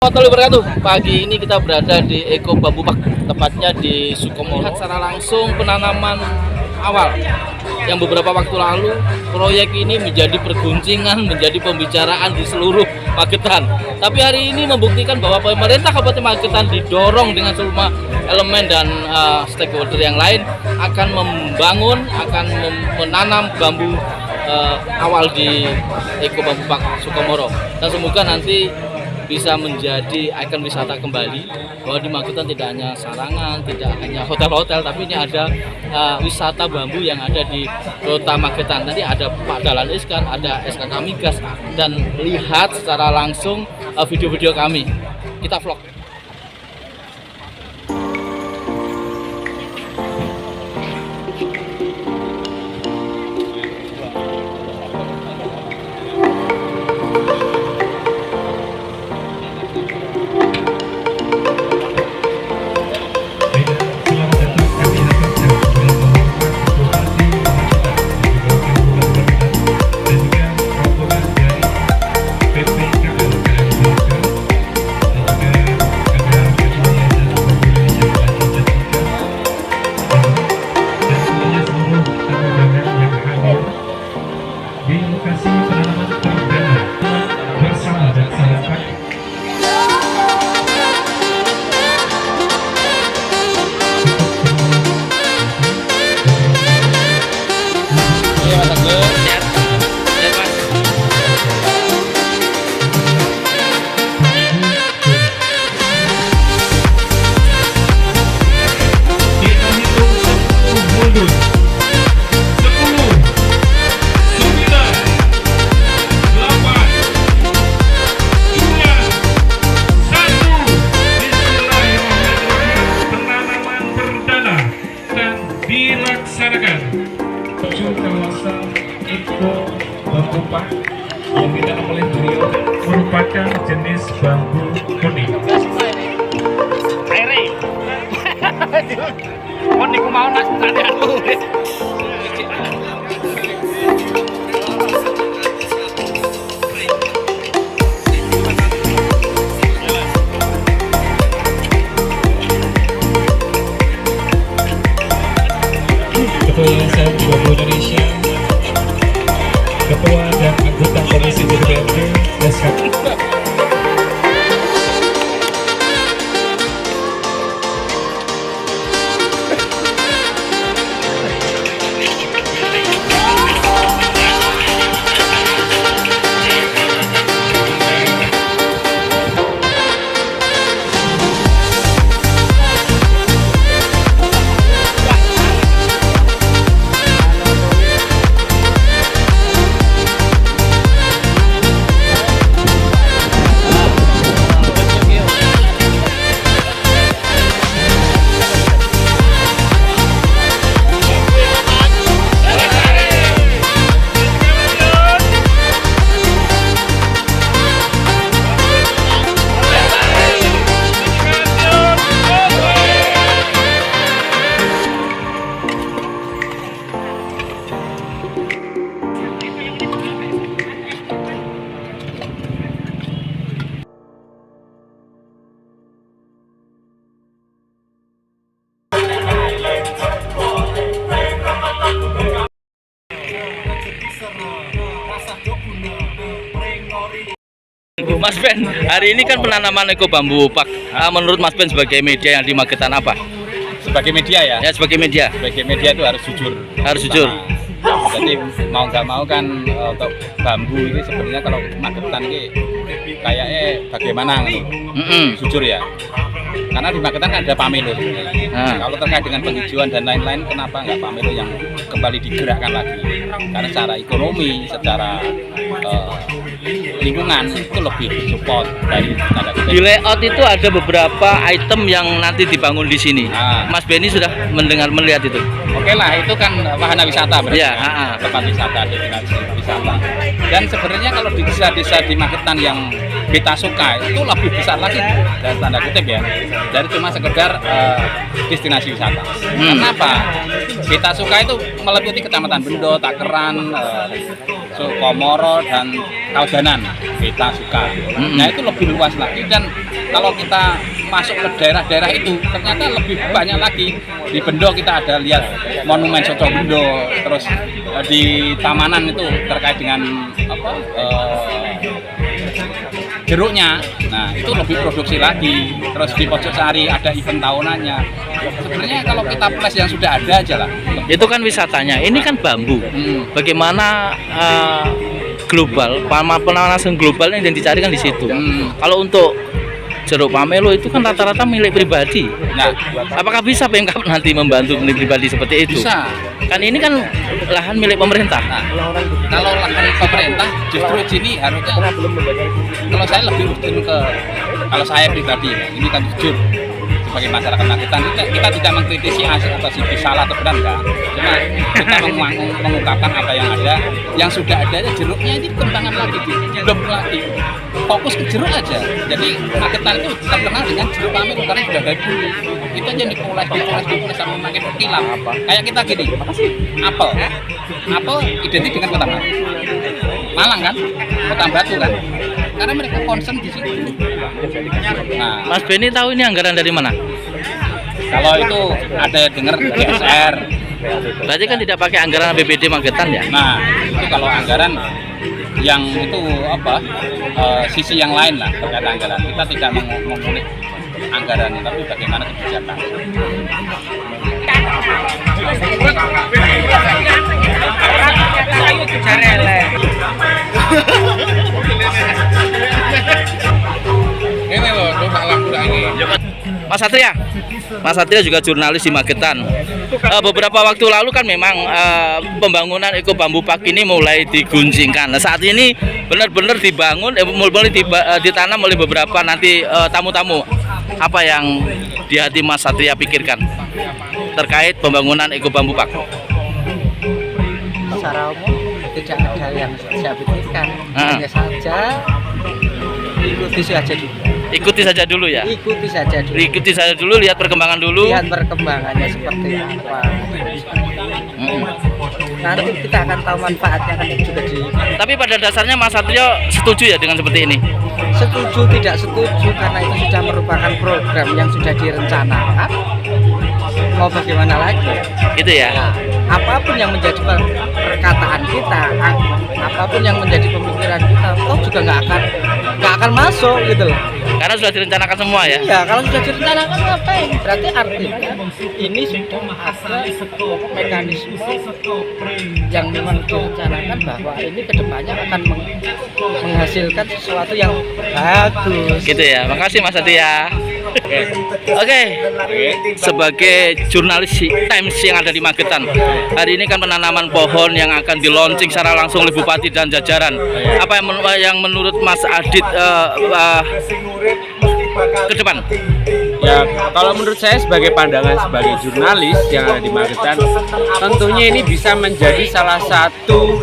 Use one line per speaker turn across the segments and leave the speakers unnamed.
warahmatullahi wabarakatuh. Pagi ini kita berada di Eko Bambu Park, tepatnya di Sukomoro. Lihat secara langsung penanaman awal yang beberapa waktu lalu proyek ini menjadi perguncingan, menjadi pembicaraan di seluruh Magetan. Tapi hari ini membuktikan bahwa pemerintah Kabupaten Magetan didorong dengan semua elemen dan stakeholder yang lain akan membangun, akan menanam bambu awal di Eko Bambu Park Sukomoro. Dan semoga nanti bisa menjadi ikon wisata kembali, bahwa di Magetan tidak hanya sarangan, tidak hanya hotel-hotel, tapi ini ada wisata bambu yang ada di Kota Magetan. Nanti ada Pak Dahlan Iskan, ada SKK Migas, dan lihat secara langsung video-video kami. Kita vlog.
Dilaksanakan menuju kawasan Eko Bambu Park yang ditanam oleh beliau merupakan jenis bambu kuning.
Aire. Oh, niku mau nak tadi aku.
Ketua Yayasan Bambu Indonesia, Ketua dan anggota Komisi DPRD SKK.
Mas Ben, hari ini kan penanaman Eko Bambu Park. Menurut Mas Ben sebagai media yang di Magetan apa?
Sebagai media ya?
Ya, sebagai media.
Sebagai media itu harus jujur.
Harus jujur.
Jadi mau nggak mau kan untuk bambu ini sebenarnya kalau Magetan ini kayaknya bagaimana gitu. Jujur ya. Karena di Magetan kan ada Pamelo. Kalau terkait dengan penghijauan dan lain-lain, kenapa nggak Pamelo yang kembali digerakkan lagi? Karena secara ekonomi, secara lingkungan itu lebih support dari tanda kutip.
Di layout itu ada beberapa item yang nanti dibangun di sini. Mas Benny sudah melihat itu.
Oke lah, itu kan wahana wisata berarti.
Ya,
tempat wisata, destinasi wisata. Dan sebenarnya kalau di desa-desa di Magetan yang kita suka itu lebih besar lagi dan tanda kutip ya, dari cuma sekedar destinasi wisata. Kenapa? Kita suka itu meliputi Kecamatan Bendo, Takeran, Sukomoro dan Kawasan jajanan kita suka. Nah itu lebih luas lagi, dan kalau kita masuk ke daerah-daerah itu ternyata lebih banyak lagi. Di Bendo kita ada lihat monumen Soto Bendo, terus di Tamanan itu terkait dengan apa jeruknya. Nah itu lebih produksi lagi. Terus di Pojosari ada event tahunannya. Sebenarnya kalau kita plus yang sudah ada aja lah.
Itu kan wisatanya, ini kan bambu. Bagaimana global, pemanasan global yang dicari kan di situ. Kalau untuk jeruk pamelo itu kan rata-rata milik pribadi.
Nah,
apakah bisa Pemkab nanti membantu milik pribadi seperti itu?
bisa.
Kan ini kan lahan milik pemerintah.
Nah, kalau lahan pemerintah justru sini harusnya, kalau saya lebih urgen ke, kalau saya pribadi, ini kan jujur sebagai masyarakat Magetan, kita tidak mengkritisi hasil atau si salah atau benar, enggak. Cuma kita mengungkapkan apa yang ada, yang sudah ada jeruknya ini dikembangkan lagi, belum lagi. Fokus ke jeruk aja. Jadi Magetan itu terkenal dengan jeruk pamelo karena sudah dari dulu. Itu aja yang dipoles sampai makin kilang. Kayak kita gini, apel identik dengan kota Malang kan, kota Batu kan. Karena mereka concern di situ. Nah,
Mas Beni tahu ini anggaran dari mana?
kalau itu ada dengar GSR.
Berarti kan tidak pakai anggaran APBD Magetan ya?
Nah, itu kalau anggaran yang itu apa sisi yang lain lah terkait anggaran. Kita tidak mengulik anggaran, tapi bagaimana kebijakan.
Ini loh, lu salah pula ini.
Mas Satria juga jurnalis di Magetan. Beberapa waktu lalu kan memang pembangunan Eko Bambu Park ini mulai diguncingkan. Nah, saat ini benar-benar dibangun, mulai ditanam oleh beberapa nanti tamu-tamu. Apa yang di hati Mas Satria pikirkan terkait pembangunan Eko Bambu Park?
Secara umum tidak ada yang saya pikirkan, hanya saja ikuti saja dulu.
Ikuti saja dulu ya.
Ikuti saja dulu.
Ikuti saja dulu, lihat perkembangan dulu.
Lihat perkembangannya seperti apa. Nanti kita akan tahu manfaatnya kan juga di.
Tapi pada dasarnya Mas Satrio setuju ya dengan seperti ini?
Setuju tidak setuju karena itu sudah merupakan program yang sudah direncanakan. Mau bagaimana lagi?
Gitu ya.
Nah, apapun yang menjadi perkataan kita, apapun yang menjadi pemikiran kita, toh juga nggak akan masuk gitu loh.
Karena sudah direncanakan semua ya.
Iya, kalau sudah direncanakan ngapain? Berarti artinya ini sudah ada mekanisme yang memang direncanakan bahwa ini kedepannya akan menghasilkan sesuatu yang bagus.
Gitu ya. Makasih Mas Satria. Oke. Sebagai jurnalis Times yang ada di Magetan, hari ini kan penanaman pohon yang akan di-launching secara langsung oleh Bupati dan jajaran. Apa yang menurut Mas Adit ke depan?
Ya, kalau menurut saya sebagai pandangan sebagai jurnalis yang ada di Magetan, tentunya ini bisa menjadi salah satu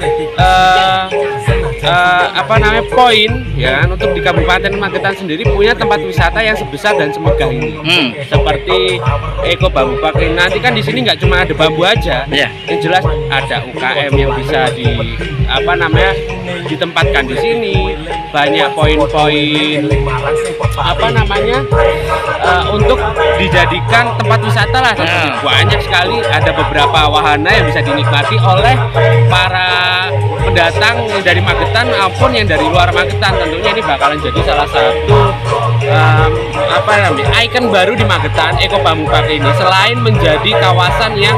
poin ya untuk di Kabupaten Magetan sendiri punya tempat wisata yang sebesar dan semegah ini. Seperti Eko Bambu Park ini. Nanti kan di sini nggak cuma ada bambu aja, yang jelas ada UKM yang bisa ditempatkan di sini. Banyak poin-poin untuk dijadikan tempat wisata lah. Banyak sekali, ada beberapa wahana yang bisa dinikmati oleh para pendatang dari Magetan maupun yang dari luar Magetan. Tentunya ini bakalan jadi salah satu ikon baru di Magetan, Eko Bambu Park ini, selain menjadi kawasan yang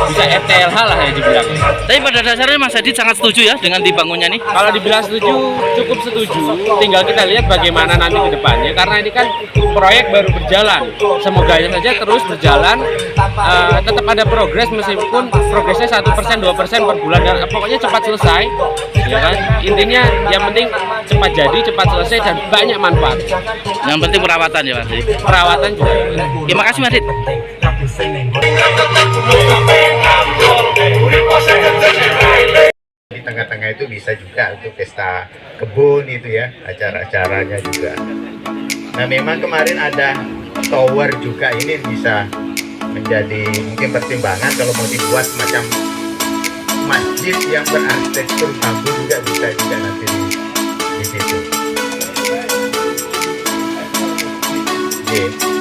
bisa RTLH lah ya dibilang.
Tapi pada dasarnya Mas Adit sangat setuju ya dengan dibangunnya nih.
Kalau dibilang setuju, cukup setuju. Tinggal kita lihat bagaimana nanti ke depannya, karena ini kan proyek baru berjalan. Semoga saja terus berjalan, tetap ada progres meskipun progresnya 1%, 2% per bulan, dan pokoknya cepat selesai. Ya kan? Intinya yang penting cepat jadi, cepat selesai, dan banyak manfaat.
Yang penting perawatan ya Mas.
Perawatan juga.
Terima kasih Mas Adit.
Di tengah-tengah itu bisa juga untuk pesta kebun itu ya, acara-acaranya juga. Nah memang kemarin ada tower juga, ini bisa menjadi mungkin pertimbangan kalau mau dibuat semacam masjid yang berarsitektur bambu juga bisa juga nanti di situ. Oke.